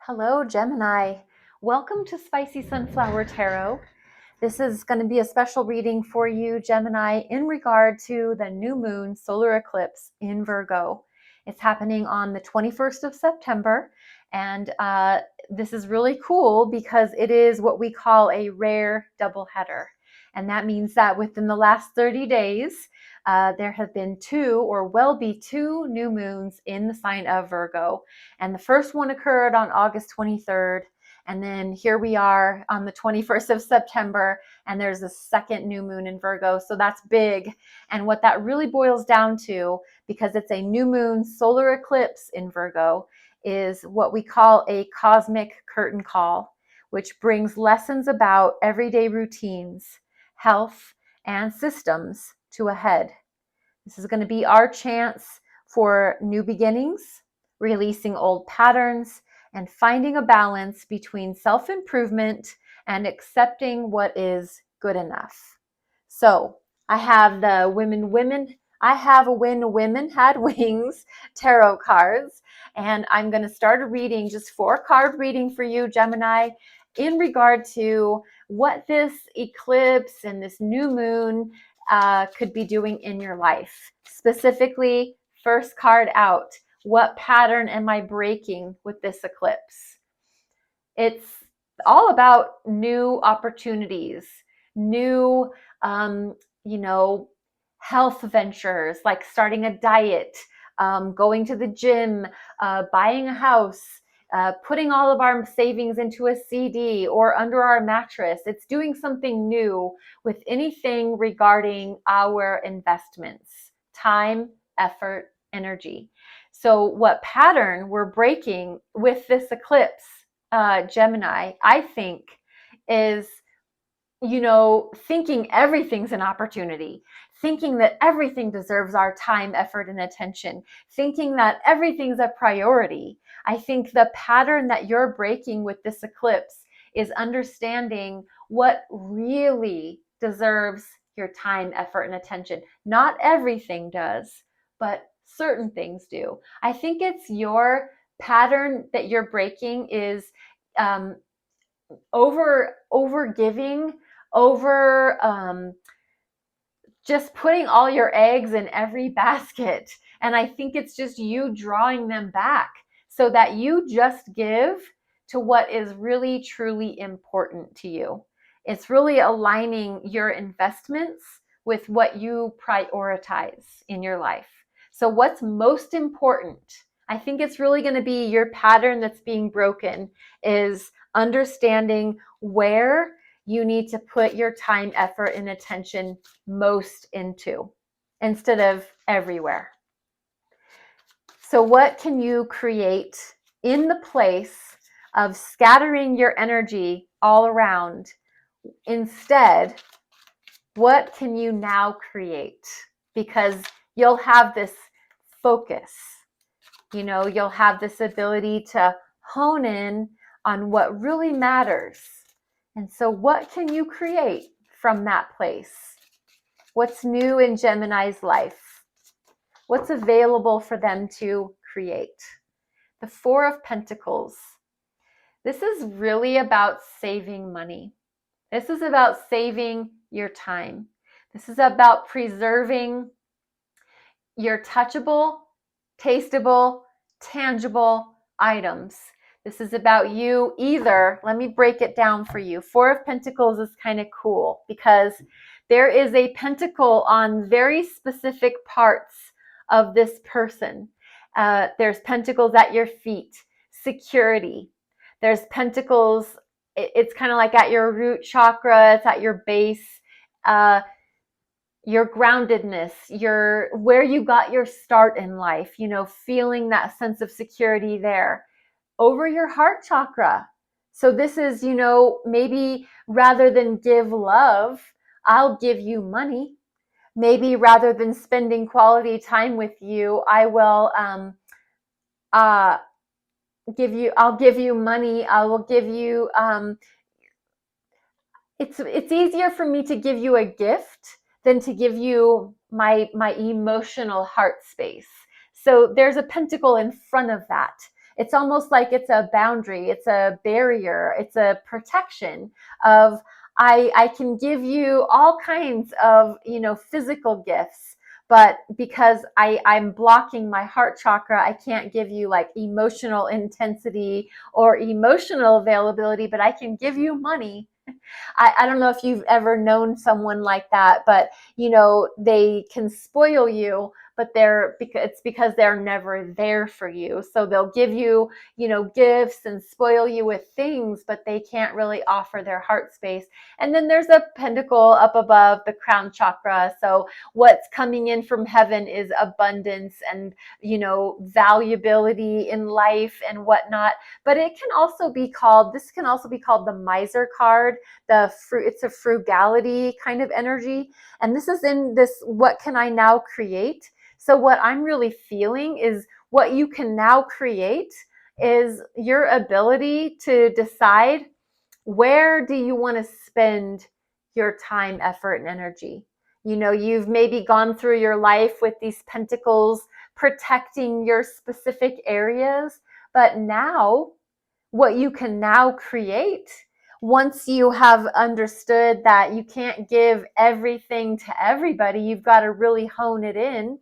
Hello, Gemini. Welcome to Spicy Sunflower Tarot. This is going to be a special reading for you, Gemini, in regard to the new moon solar eclipse in Virgo. It's happening on the 21st of September, and this is really cool because it is what we call a rare doubleheader. And that means that within the last 30 days, there have been two, or will be two, new moons in the sign of Virgo. And the first one occurred on August 23rd. And then here we are on the 21st of September, and there's a second new moon in Virgo. So that's big. And what that really boils down to, because it's a new moon solar eclipse in Virgo, is what we call a cosmic curtain call, which brings lessons about everyday routines, health, and systems to a head. This is going to be our chance for new beginnings, releasing old patterns, and finding a balance between self-improvement and accepting what is good enough. So I have the I have a When Women Had Wings tarot cards, and I'm going to start a reading, just 4-card reading for you, Gemini, in regard to what this eclipse and this new moon could be doing in your life. Specifically, first card out, what pattern am I breaking with this eclipse? It's all about new opportunities, new, health ventures, like starting a diet, going to the gym, buying a house, putting all of our savings into a CD or under our mattress. It's doing something new with anything regarding our investments, time, effort, energy. So what pattern we're breaking with this eclipse, Gemini, I think, is, thinking everything's an opportunity, thinking that everything deserves our time, effort, and attention, thinking that everything's a priority. I think the pattern that you're breaking with this eclipse is understanding what really deserves your time, effort, and attention. Not everything does, but certain things do. I think it's your pattern that you're breaking is over giving, just putting all your eggs in every basket. And I think it's just you drawing them back so that you just give to what is really, truly important to you. It's really aligning your investments with what you prioritize in your life. So what's most important? I think it's really going to be your pattern that's being broken is understanding where you need to put your time, effort, and attention most into instead of everywhere. So what can you create in the place of scattering your energy all around? Instead, what can you now create? Because you'll have this focus, you'll have this ability to hone in on what really matters. And so what can you create from that place? What's new in Gemini's life? What's available for them to create? The Four of Pentacles. This is really about saving money. This is about saving your time. This is about preserving your touchable, tasteable, tangible items. This is about you either, let me break it down for you. Four of Pentacles is kind of cool because there is a pentacle on very specific parts of this person. There's pentacles at your feet, security. There's pentacles, it's kind of like at your root chakra, it's at your base, your groundedness, where you got your start in life, feeling that sense of security there. Over your heart chakra. So this is, maybe rather than give love, I'll give you money. Maybe rather than spending quality time with you, I will I'll give you money. I will give you, it's easier for me to give you a gift than to give you my emotional heart space. So there's a pentacle in front of that. It's almost like it's a boundary, it's a barrier, it's a protection of I can give you all kinds of, physical gifts, but because I'm blocking my heart chakra, I can't give you like emotional intensity or emotional availability, but I can give you money. I don't know if you've ever known someone like that, but they can spoil you, but it's because they're never there for you. So they'll give you, gifts and spoil you with things, but they can't really offer their heart space. And then there's a pentacle up above the crown chakra. So what's coming in from heaven is abundance and, valuability in life and whatnot. But this can also be called the miser card. It's a frugality kind of energy, and this is in this what can I now create. So what I'm really feeling is what you can now create is your ability to decide where do you want to spend your time, effort, and energy. You've maybe gone through your life with these pentacles protecting your specific areas, but now what you can now create, once you have understood that you can't give everything to everybody, you've got to really hone it in.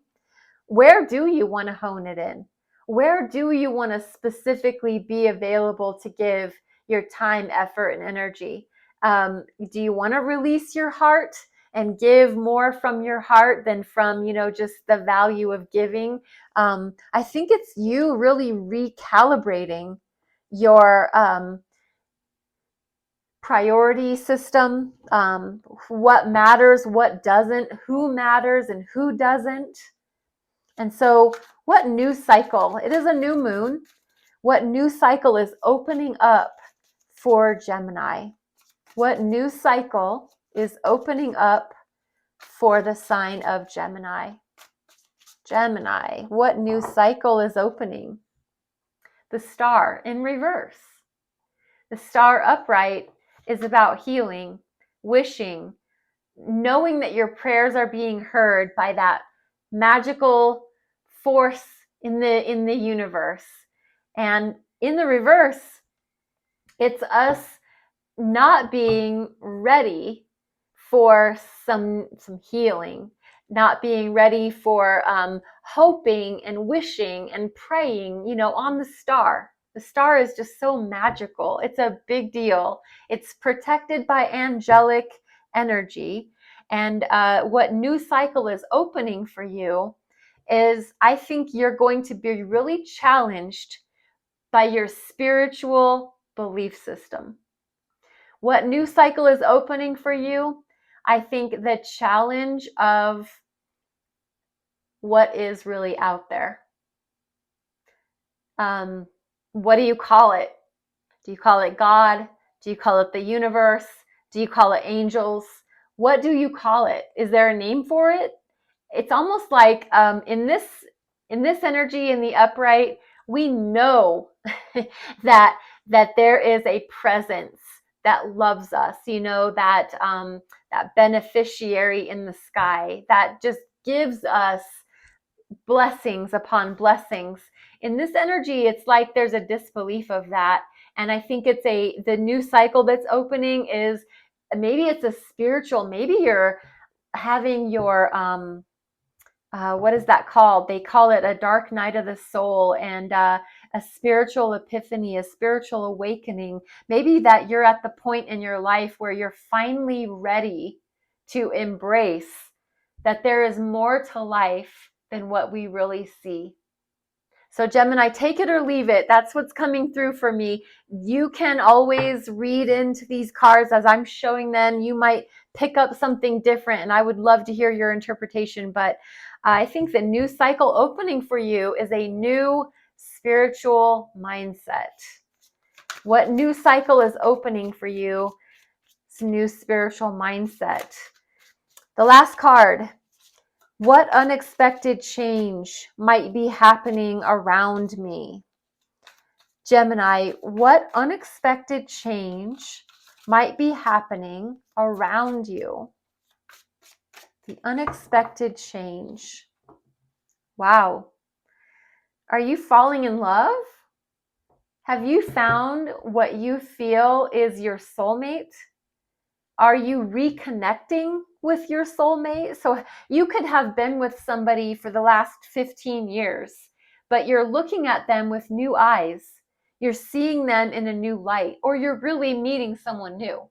Where do you want to hone it in? Where do you want to specifically be available to give your time, effort, and energy? Do you want to release your heart and give more from your heart than from, just the value of giving? I think it's you really recalibrating your priority system, what matters, what doesn't, who matters and who doesn't. And so what new cycle? It is a new moon. What new cycle is opening up for Gemini? What new cycle is opening up for the sign of Gemini? Gemini, what new cycle is opening? The star in reverse. The star upright is about healing, wishing, knowing that your prayers are being heard by that magical force in the universe. And in the reverse, it's us not being ready for some healing, not being ready for hoping and wishing and praying, on the star. The star is just so magical. It's a big deal. It's protected by angelic energy. And what new cycle is opening for you is, I think you're going to be really challenged by your spiritual belief system. What new cycle is opening for you? I think the challenge of what is really out there. What do you call it? Do you call it God? Do you call it the universe? Do you call it angels? What do you call it? Is there a name for it? It's almost like in this energy, in the upright, we know that there is a presence that loves us, that beneficiary in the sky that just gives us blessings upon blessings. In this energy, it's like there's a disbelief of that. And I think the new cycle that's opening is, maybe it's a spiritual, maybe you're having your, what is that called? They call it a dark night of the soul, and a spiritual epiphany, a spiritual awakening. Maybe that you're at the point in your life where you're finally ready to embrace that there is more to life than what we really see. So Gemini, take it or leave it. That's what's coming through for me. You can always read into these cards as I'm showing them. You might pick up something different, and I would love to hear your interpretation. But I think the new cycle opening for you is a new spiritual mindset. What new cycle is opening for you? It's a new spiritual mindset. The last card. What unexpected change might be happening around me? Gemini, what unexpected change might be happening around you? The unexpected change. Wow. Are you falling in love? Have you found what you feel is your soulmate? Are you reconnecting with your soulmate? So you could have been with somebody for the last 15 years, but you're looking at them with new eyes. You're seeing them in a new light, or you're really meeting someone new.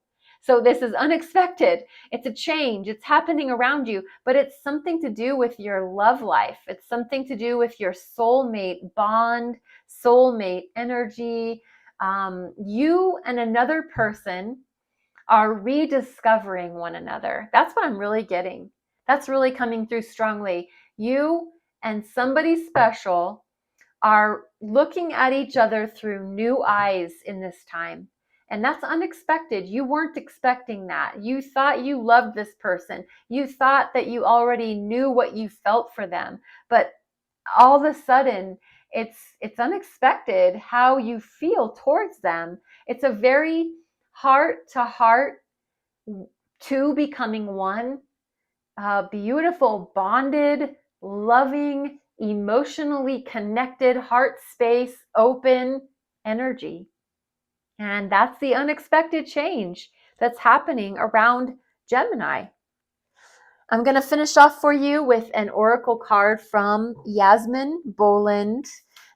So this is unexpected. It's a change. It's happening around you, but it's something to do with your love life. It's something to do with your soulmate bond, soulmate energy. You and another person are rediscovering one another. That's what I'm really getting. That's really coming through strongly. You and somebody special are looking at each other through new eyes in this time. And that's unexpected. You weren't expecting that. You thought you loved this person. You thought that you already knew what you felt for them. But all of a sudden, it's unexpected how you feel towards them. It's a very heart to heart, two becoming one, beautiful, bonded, loving, emotionally connected, heart space, open energy. And that's the unexpected change that's happening around Gemini. I'm going to finish off for you with an oracle card from Yasmin Boland.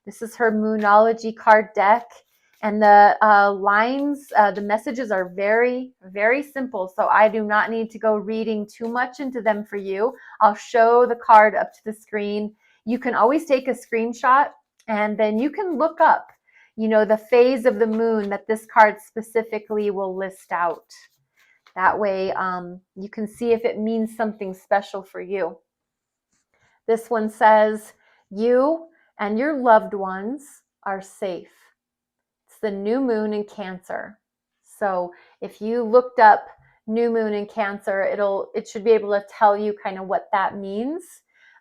This is her Moonology card deck. And the lines, the messages are very, very simple. So I do not need to go reading too much into them for you. I'll show the card up to the screen. You can always take a screenshot and then you can look up, the phase of the moon that this card specifically will list out. That way you can see if it means something special for you. This one says, you and your loved ones are safe. It's the new moon in Cancer. So if you looked up new moon in Cancer, it should be able to tell you kind of what that means.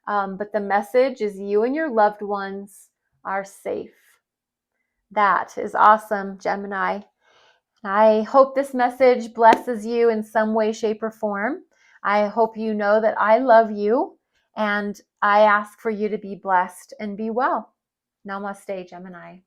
But the message is you and your loved ones are safe. That is awesome, Gemini. I hope this message blesses you in some way, shape, or form. I hope you know that I love you, and I ask for you to be blessed and be well. Namaste, Gemini.